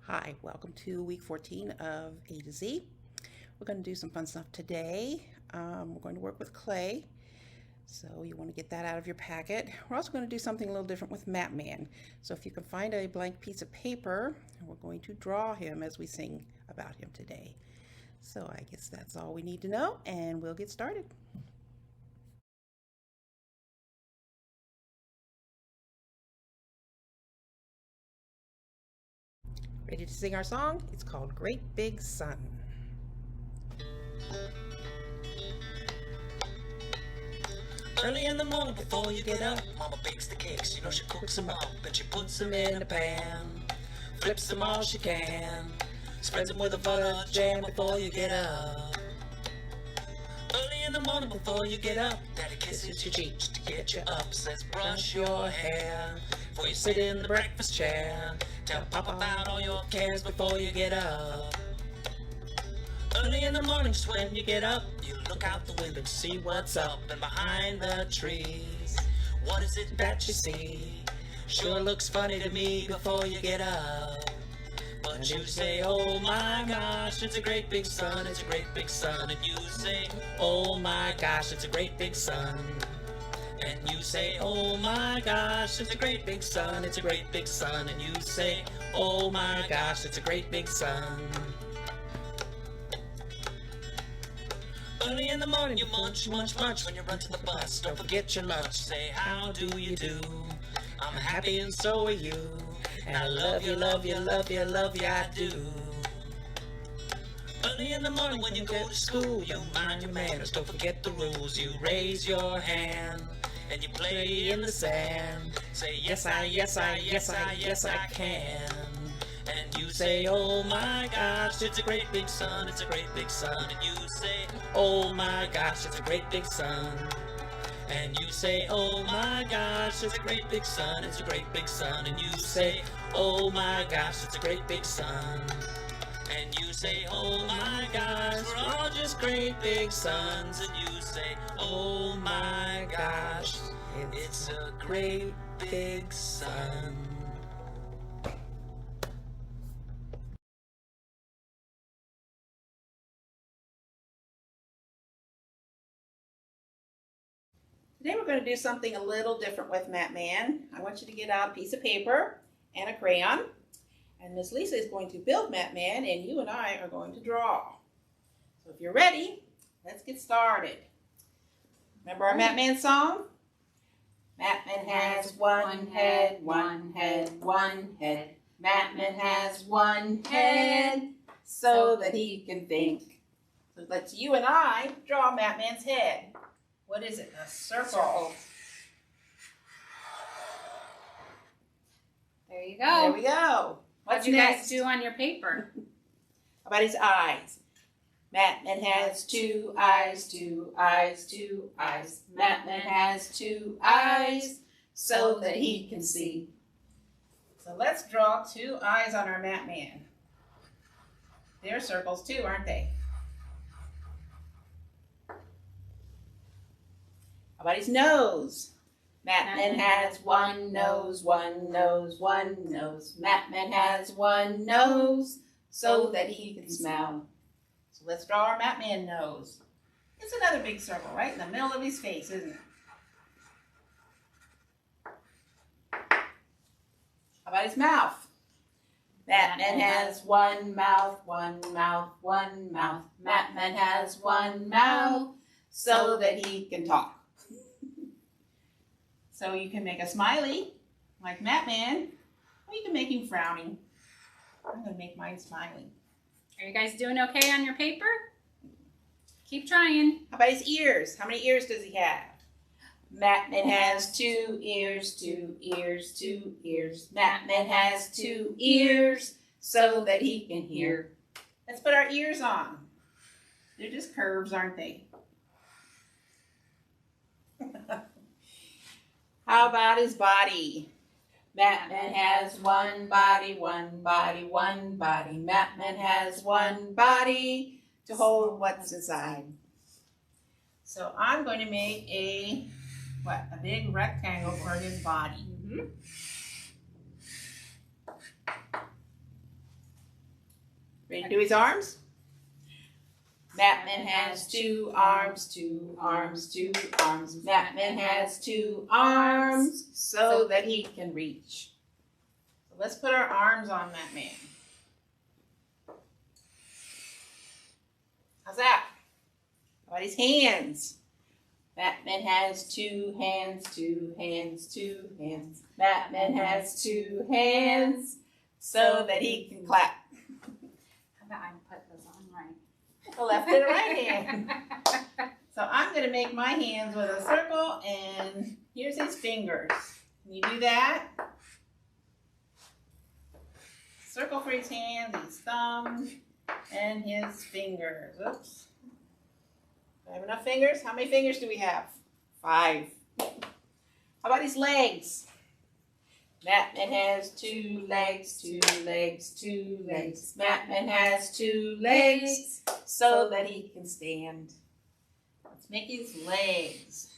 Hi, welcome to week 14 of A to Z. We're going to do some fun stuff today. We're going to work with clay, so you want to get that out of your packet. We're also going to do something a little different with Map Man. So if you can find a blank piece of paper, we're going to draw him as we sing about him today. So I guess that's all we need to know, and we'll get started. Ready to sing our song? It's called Great Big Sun. Early in the morning before you get up, Mama bakes the cakes, she cooks them up, and she puts them in a pan, flips them all she can, spreads them with a butter jam before you get up. Early in the morning before you get up, Daddy kisses your cheeks to get you up, says brush your hair before you sit in the breakfast chair, tell Papa about all your cares before you get up. Early in the morning, just when you get up, you look out the window to see what's up and behind the trees. What is it that you see? Sure looks funny to me before you get up. But you say, oh my gosh, it's a great big sun, it's a great big sun. And you say, oh my gosh, it's a great big sun. And you say, oh my gosh, it's a great big sun, it's a great big sun. And you say, oh my gosh, it's a great big sun. Early in the morning you munch when you run to the bus. Don't forget your lunch, say how do you do? I'm happy and so are you. And I love you, love you, love you, love you, I do. Early in the morning when you go to school, you mind your manners, don't forget the rules. You raise your hand and you play in the sand. Say yes I, yes I, yes I, yes I can. And you say, oh my gosh, it's a great big sun, it's a great big sun. And you say, oh my gosh, it's a great big sun. And you say, oh my gosh, it's a great big sun, it's a great big sun. And you say, oh my gosh, it's a great big sun. And you say, oh my gosh, we're all just great big suns. And you say, oh my gosh, it's a great big sun. Today we're going to do something a little different with Map Man. I want you to get out a piece of paper and a crayon. And Miss Lisa is going to build Map Man, and you and I are going to draw. So if you're ready, let's get started. Remember our Map Man song? Map Man has one head, one head, one head. Map Man has one head so that he can think. So let's you and I draw Map Man's head. What is it? A circle. There you go. There we go. What What's did you next? guys do on your paper? How about his eyes? Map Man has two eyes, two eyes, two eyes. Map Man has two eyes so that he can see. So let's draw two eyes on our Map Man. They're circles too, aren't they? How about his nose? Map Man has one nose, one nose, one nose. Map Man has one nose so that he can smell. So let's draw our Map Man nose. It's another big circle right in the middle of his face, isn't it? How about his mouth? Map Man has one mouth, one mouth, one mouth. Map Man has one mouth so that he can talk. So you can make a smiley, like Map Man, or you can make him frowning. I'm going to make mine smiling. Are you guys doing okay on your paper? Keep trying. How about his ears? How many ears does he have? Map Man has two ears, two ears, two ears. Map Man has two ears so that he can hear. Let's put our ears on. They're just curves, aren't they? How about his body? Map Man has one body, one body, one body. Map Man has one body to hold what's inside. So I'm going to make a big rectangle for his body. Ready to do his arms? Batman has 2 arms, 2 arms, 2 arms. Batman has 2 arms so that he can reach. So let's put our arms on Batman. How's that? How about his hands? Batman has 2 hands, 2 hands, 2 hands. Batman has 2 hands so that he can clap. How about I put those on right? The left and the right hand. So I'm going to make my hands with a circle, and here's his fingers. Can you do that? Circle for his hands, his thumb, and his fingers. Oops. Do I have enough fingers? How many fingers do we have? 5. How about his legs? Batman has 2 legs, 2 legs, 2 legs. Batman has 2 legs so that he can stand. Let's make his legs.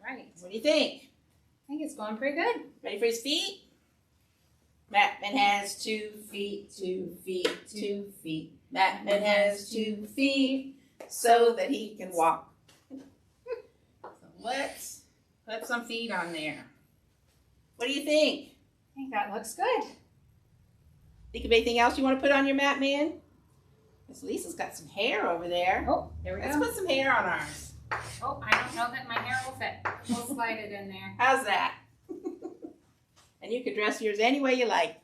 Right. What do you think? I think it's going pretty good. Ready for his feet? Batman has 2 feet, 2 feet, 2 feet. Batman has 2 feet so that he can walk. So let's put some feet on there. What do you think? I think that looks good. Think of anything else you want to put on your Batman? Miss Lisa's got some hair over there. Oh, there we Let's go. put some hair on ours. Oh, I don't know that my hair will fit. We'll slide it in there. How's that? And you can dress yours any way you like.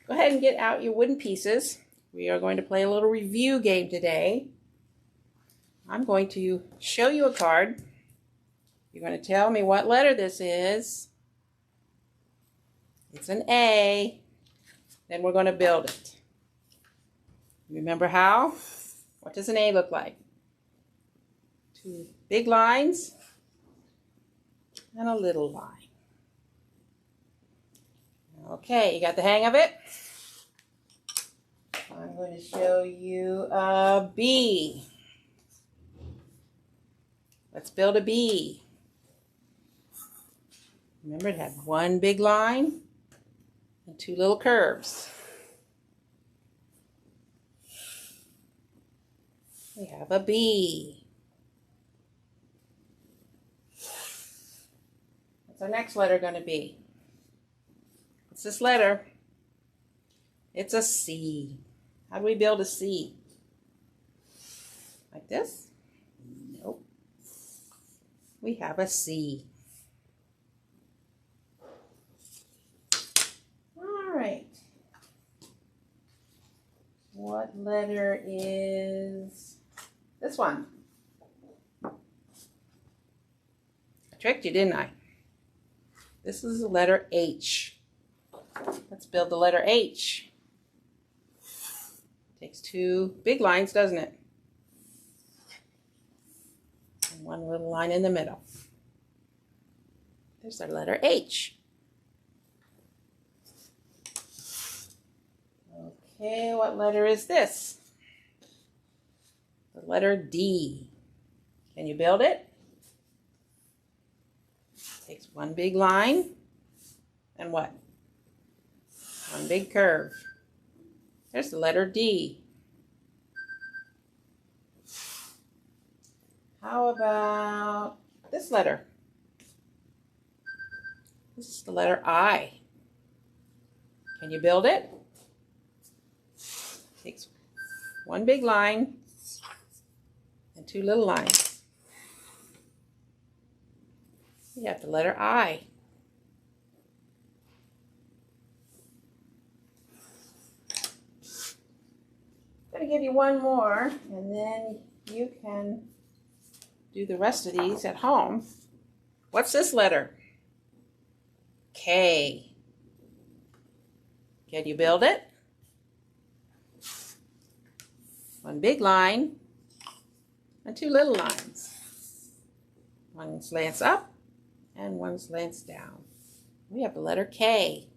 Go ahead and get out your wooden pieces. We are going to play a little review game today. I'm going to show you a card. You're going to tell me what letter this is. It's an A. Then we're going to build it. Remember how? What does an A look like? 2 big lines and a little line. Okay, you got the hang of it? I'm going to show you a B. Let's build a B. Remember, it had 1 big line and 2 little curves. We have a B. What's our next letter going to be? What's this letter? It's a C. How do we build a C? Like this? Nope. We have a C. All right. What letter is this one? I tricked you, didn't I? This is the letter H. Let's build the letter H. Takes 2 big lines, doesn't it? And 1 little line in the middle. There's our letter H. Okay, what letter is this? The letter D. Can you build it? Takes 1 big line and what? 1 big curve. There's the letter D. How about this letter? This is the letter I. Can you build it? Takes 1 big line and 2 little lines. You have the letter I. I'm going to give you 1 more, and then you can do the rest of these at home. What's this letter? K. Can you build it? 1 big line and 2 little lines. 1 slants up and 1 slants down. We have the letter K.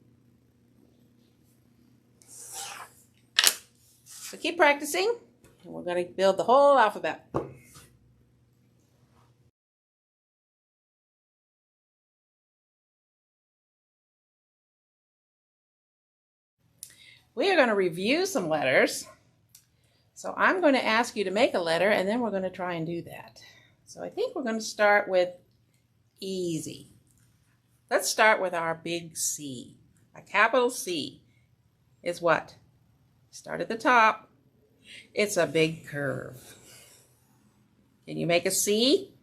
So keep practicing, and we're going to build the whole alphabet. we are going to review some letters. So I'm going to ask you to make a letter, and then we're going to try and do that. So I think we're going to start with easy. Let's start with our big C. A capital C is what? Start at the top. It's a big curve. Can you make a C?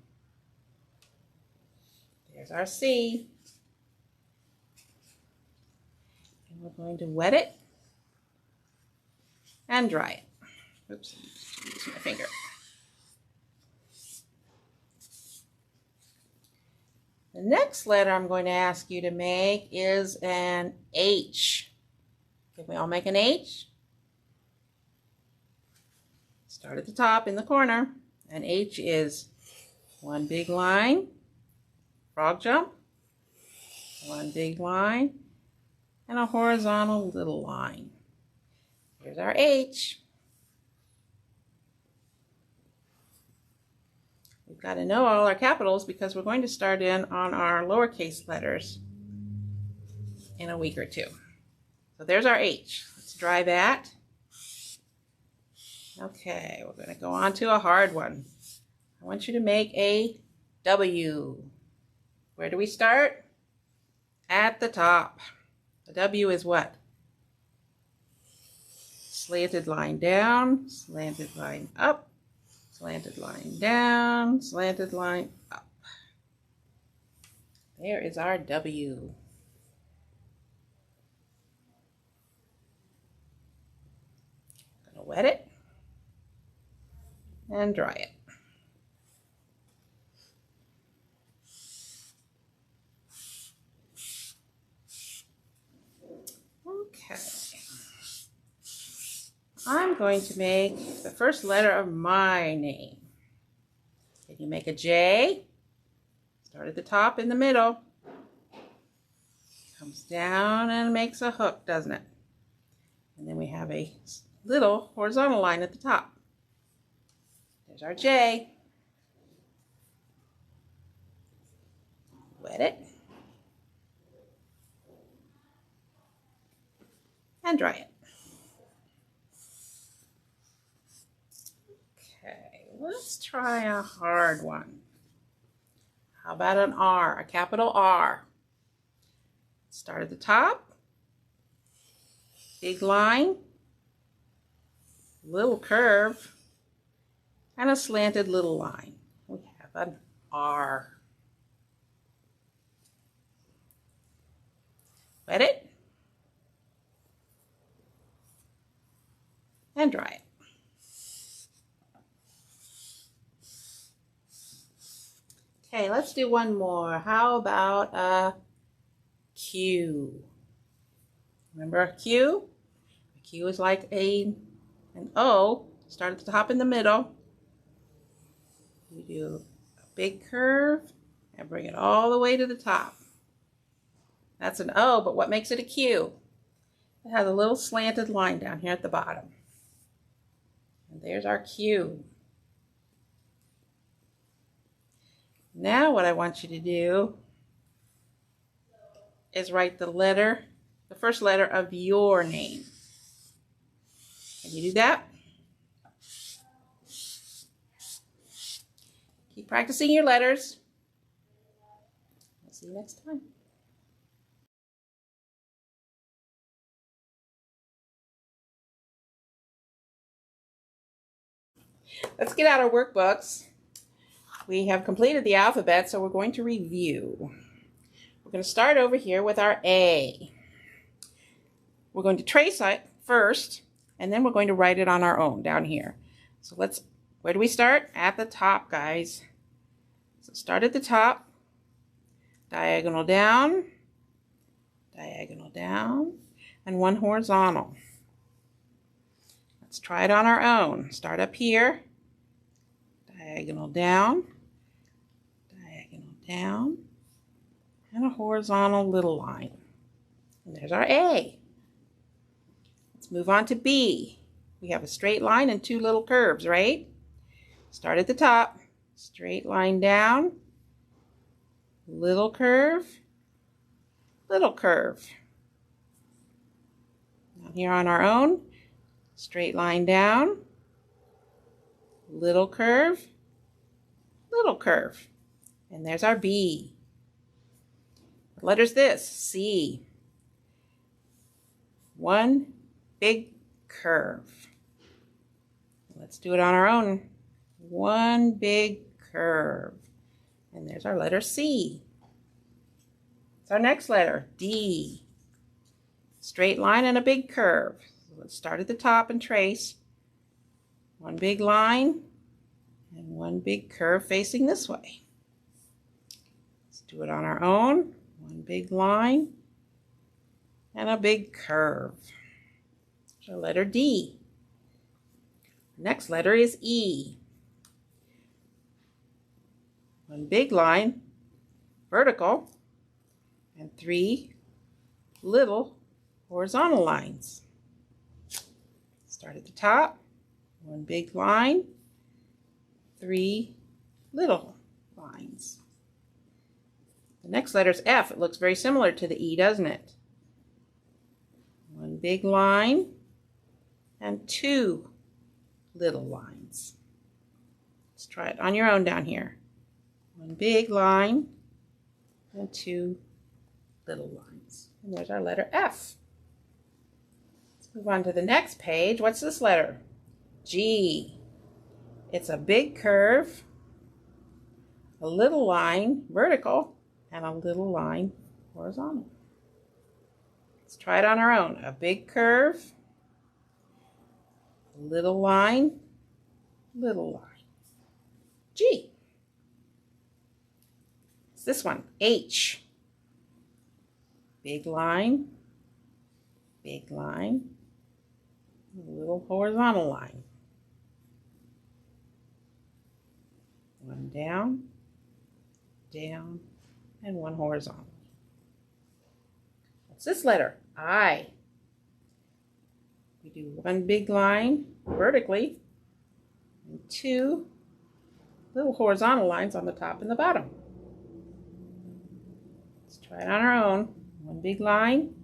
There's our C. And we're going to wet it and dry it. Oops, I'm using my finger. The next letter I'm going to ask you to make is an H. Can we all make an H? Start at the top in the corner. An H is one big line, frog jump, one big line, and a horizontal little line. Here's our H. We've got to know all our capitals because we're going to start in on our lowercase letters in a week or two. So there's our H. Let's dry that. Okay, we're going to go on to a hard one. I want you to make a W. Where do we start? At the top. The W is what? Slanted line down, slanted line up, slanted line down, slanted line up. There is our W. I'm going to wet it and dry it. Okay. I'm going to make the first letter of my name. Can you make a J? Start at the top in the middle. Comes down and makes a hook, doesn't it? And then we have a little horizontal line at the top. There's our J. Wet it. And dry it. Okay, let's try a hard one. How about an R, a capital R? Start at the top, big line, little curve, and a slanted little line. We have an R. Wet it and dry it. Okay, let's do one more. How about a Q? Remember a Q? A Q is like an O. Start at the top in the middle. You do a big curve and bring it all the way to the top. That's an O, but what makes it a Q? It has a little slanted line down here at the bottom. And there's our Q. Now what I want you to do is write the first letter of your name. Can you do that? Keep practicing your letters. I'll see you next time. Let's get out our workbooks. We have completed the alphabet, so we're going to review. We're going to start over here with our A. We're going to trace it first, and then we're going to write it on our own down here. So where do we start? At the top, guys. So start at the top, diagonal down, and one horizontal. Let's try it on our own. Start up here, diagonal down, and a horizontal little line. And there's our A. Let's move on to B. We have a straight line and two little curves, right? Start at the top, straight line down, little curve, little curve. Now here on our own, straight line down, little curve, little curve. And there's our B. What letter's this? C. One big curve. Let's do it on our own. One big curve. And there's our letter C. It's our next letter, D. Straight line and a big curve. So let's start at the top and trace. One big line and one big curve facing this way. Let's do it on our own. One big line and a big curve. So letter D. Next letter is E. One big line, vertical, and three little horizontal lines. Start at the top, one big line, three little lines. The next letter is F. It looks very similar to the E, doesn't it? One big line and two little lines. Let's try it on your own down here. One big line and two little lines. And there's our letter F. Let's move on to the next page. What's this letter? G. It's a big curve, a little line vertical, and a little line horizontal. Let's try it on our own. A big curve, a little line, little line. G. It's this one, H. Big line, a little horizontal line. One down, down, and one horizontal. What's this letter? I. We do one big line vertically and two little horizontal lines on the top and the bottom. Let's try it on our own. One big line,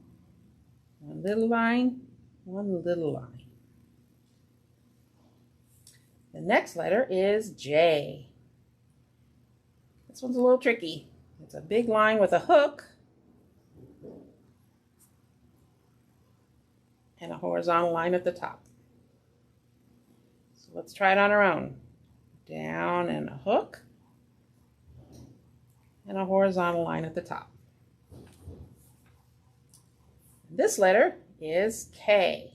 one little line, one little line. The next letter is J. This one's a little tricky. It's a big line with a hook and a horizontal line at the top. So let's try it on our own. Down and a hook and a horizontal line at the top. This letter is K.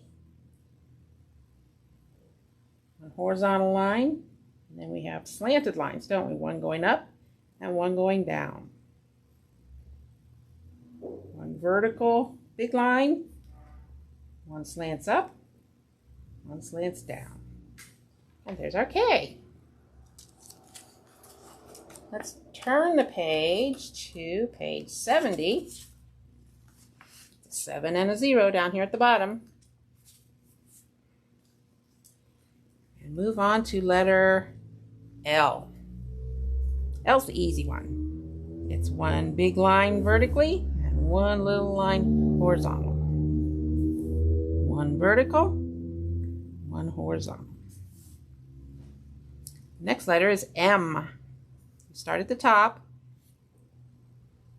One horizontal line, and then we have slanted lines, don't we? One going up and one going down. One vertical big line, one slants up, one slants down. And there's our K. Let's turn the page to page 70. 7 and a 0 down here at the bottom. And move on to letter L. L's the easy one. It's one big line vertically and one little line horizontal. One vertical, one horizontal. Next letter is M. You start at the top,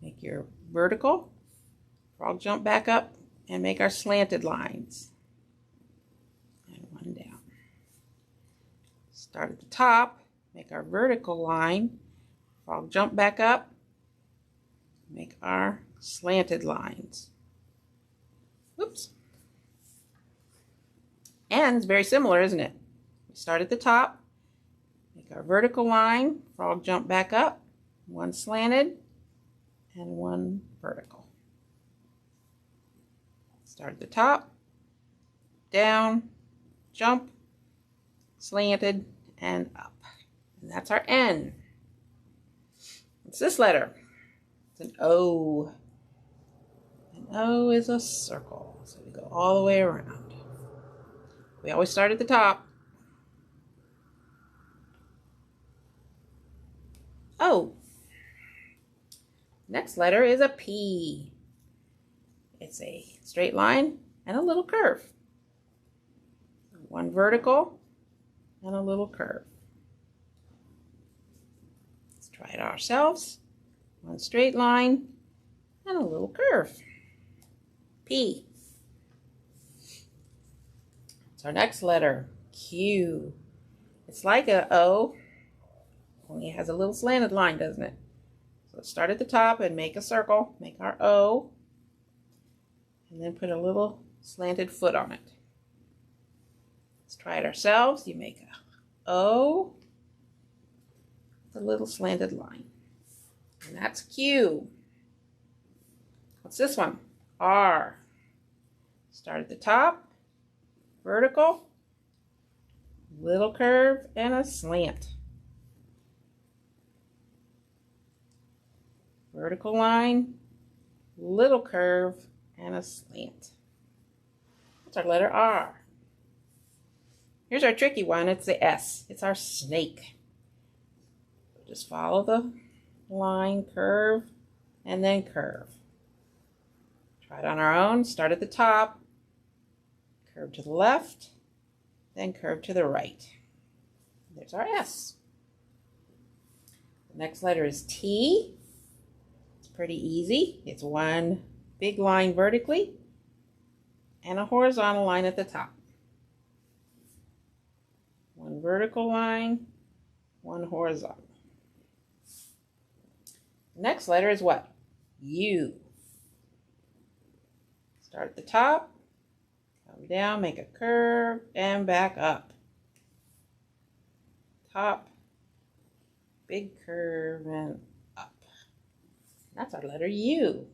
make your vertical, frog jump back up, and make our slanted lines. And one down. Start at the top, make our vertical line, frog jump back up, make our slanted lines. Oops. And it's very similar, isn't it? We start at the top, make our vertical line, frog jump back up, one slanted, and one vertical. Start at the top, down, jump, slanted, and up. And that's our N. What's this letter? It's an O. An O is a circle, so we go all the way around. We always start at the top. O. Next letter is a P. It's a straight line and a little curve. One vertical and a little curve. Let's try it ourselves. One straight line and a little curve. P. It's our next letter, Q. It's like a O, only it has a little slanted line, doesn't it? So let's start at the top and make a circle, make our O, and then put a little slanted foot on it. Let's try it ourselves. You make a O with a little slanted line. And that's Q. What's this one? R. Start at the top, vertical, little curve, and a slant. Vertical line, little curve, and a slant. That's our letter R. Here's our tricky one. It's the S. It's our snake. Just follow the line, curve, and then curve. Try it on our own. Start at the top, curve to the left, then curve to the right. There's our S. The next letter is T. It's pretty easy. It's one big line vertically and a horizontal line at the top. One vertical line, one horizontal. The next letter is what? U. Start at the top, come down, make a curve, and back up. Top, big curve, and up. That's our letter U.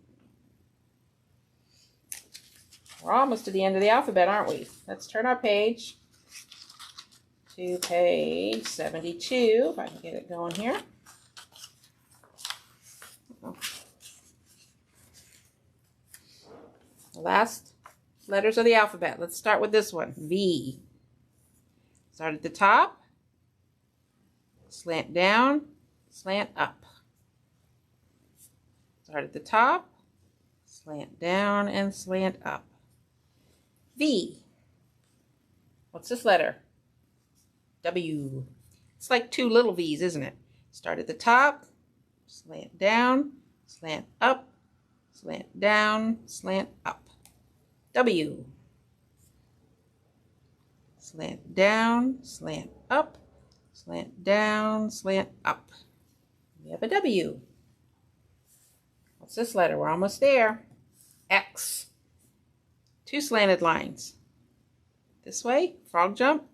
We're almost to the end of the alphabet, aren't we? Let's turn our page to page 72, if I can get it going here. The last letters of the alphabet. Let's start with this one, V. Start at the top, slant down, slant up. Start at the top, slant down, and slant up. V. What's this letter? W. It's like two little V's, isn't it? Start at the top, slant down, slant up, slant down, slant up. W. Slant down, slant up, slant down, slant up. We have a W. What's this letter? We're almost there. X. Two slanted lines. This way, frog jump,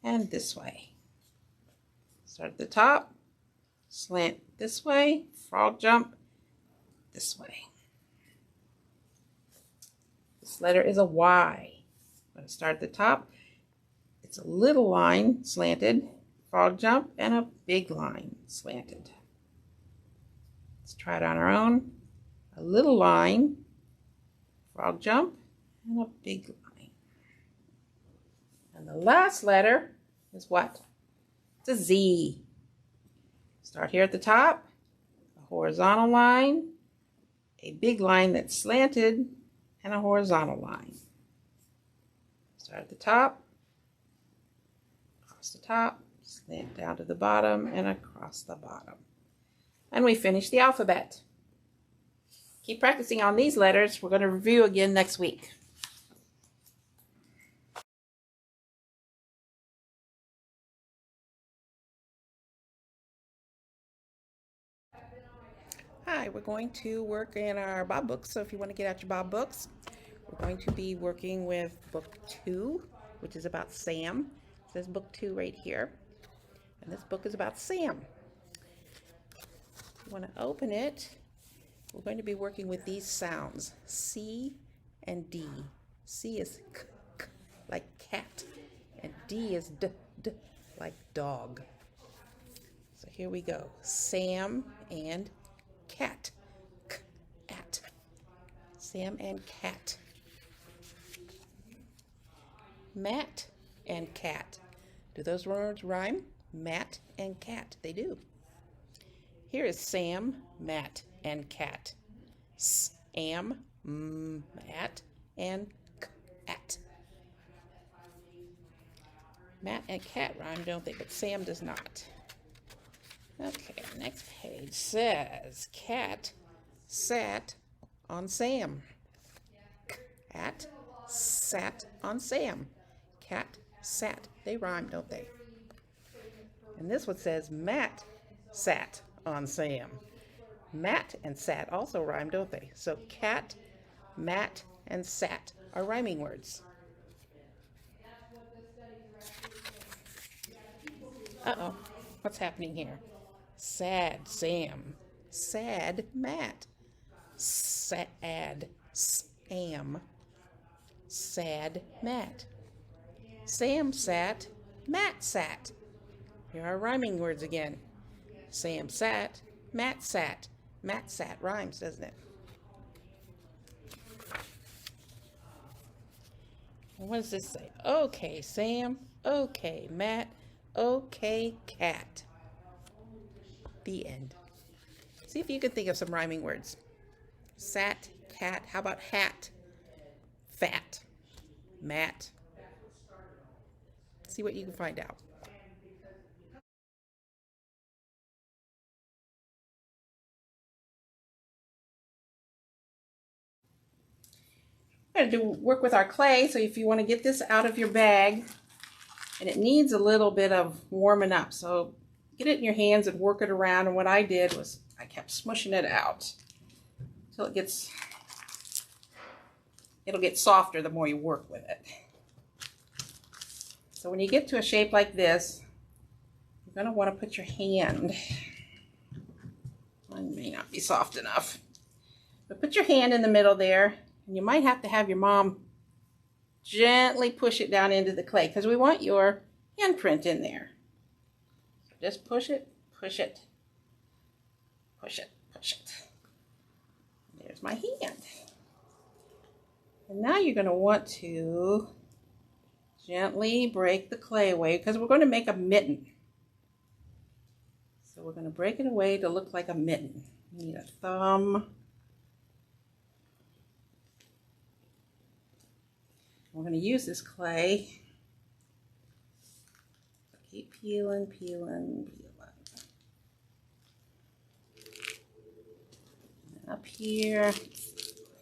and this way. Start at the top, slant this way, frog jump this way. This letter is a Y. I'm going to start at the top. It's a little line slanted, frog jump, and a big line slanted. Let's try it on our own. A little line, frog jump, and a big line. And the last letter is what? It's a Z. Start here at the top, a horizontal line, a big line that's slanted, and a horizontal line. Start at the top, across the top, slant down to the bottom, and across the bottom. And we finish the alphabet. Keep practicing on these letters. We're going to review again next week. Hi, we're going to work in our Bob books. So if you want to get out your Bob books, we're going to be working with book 2, which is about Sam. It says book 2 right here. And this book is about Sam. If you want to open it, we're going to be working with these sounds, C and D. C is k, k, like cat, and D is d, d, like dog. So here we go. Sam and cat. K, at. Sam and cat. Matt and cat. Do those words rhyme? Matt and cat. They do. Here is Sam, Matt, and cat. Sam, Matt, and Matt and cat rhyme, don't they? But Sam does not. Okay, next page says cat sat on Sam. Cat sat on Sam. Cat sat. They rhyme, don't they? And this one says Matt sat on Sam. Matt and sat also rhyme, don't they? So cat, Matt, and sat are rhyming words. Uh-oh, what's happening here? Sad Sam. Sad Matt. Sad Sam. Sad Matt. Sam sat. Matt sat. Here are rhyming words again. Sam sat. Matt sat. Matt sat rhymes, doesn't it? What does this say? Okay, Sam. Okay, Matt. Okay, cat. The end. See if you can think of some rhyming words. Sat, cat. How about hat? Fat. Mat. See what you can find out. We're going to work with our clay, so if you want to get this out of your bag, and it needs a little bit of warming up, so get it in your hands and work it around. And what I did was I kept smushing it out until it'll get softer the more you work with it. So when you get to a shape like this, you're going to want to put your hand, mine may not be soft enough, but put your hand in the middle there, and you might have to have your mom gently push it down into the clay because we want your handprint in there. So just push it, push it, push it, push it. There's my hand. And now you're going to want to gently break the clay away because we're going to make a mitten. So we're going to break it away to look like a mitten. You need a thumb. We're going to use this clay. Keep peeling, peeling, peeling. And up here, I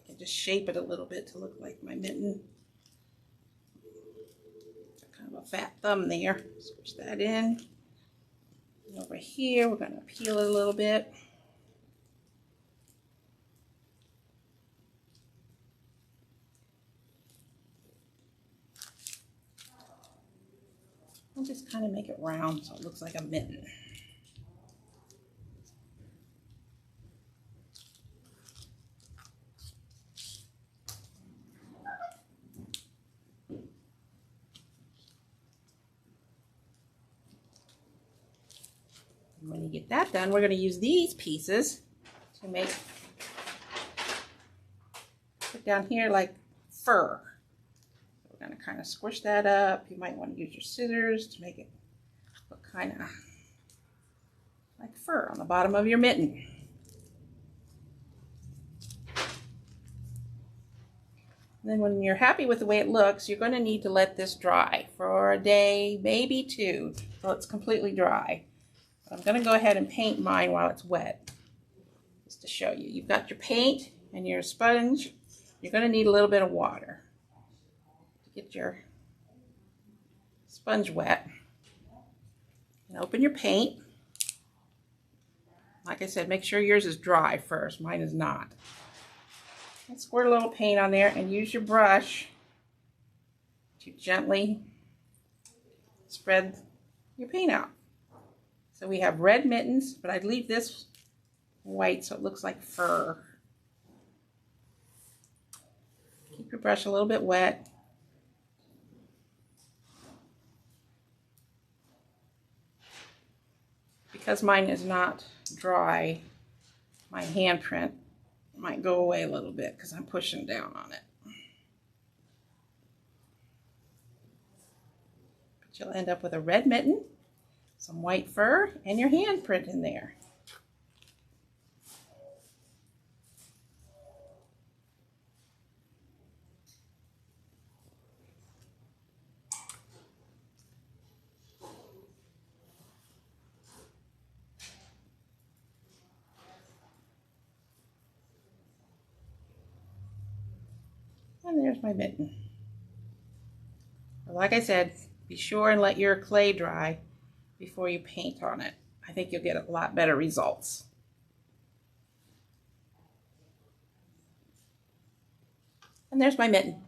can just shape it a little bit to look like my mitten. Kind of a fat thumb there. Switch that in. And over here, we're going to peel it a little bit. I'll just kind of make it round so it looks like a mitten. And when you get that done, we're going to use these pieces to make, put down here like fur. We're going to kind of squish that up. You might want to use your scissors to make it look kind of like fur on the bottom of your mitten. And then when you're happy with the way it looks, you're going to need to let this dry for a day, maybe two, till it's completely dry. But I'm going to go ahead and paint mine while it's wet, just to show you. You've got your paint and your sponge. You're going to need a little bit of water. Get your sponge wet and open your paint. Like I said, make sure yours is dry first. Mine is not. And squirt a little paint on there and use your brush to gently spread your paint out. So we have red mittens, but I'd leave this white so it looks like fur. Keep your brush a little bit wet. Because mine is not dry, my handprint might go away a little bit because I'm pushing down on it. But you'll end up with a red mitten, some white fur, and your handprint in there. there's my mitten. Like I said, be sure and let your clay dry before you paint on it. I think you'll get a lot better results. And there's my mitten.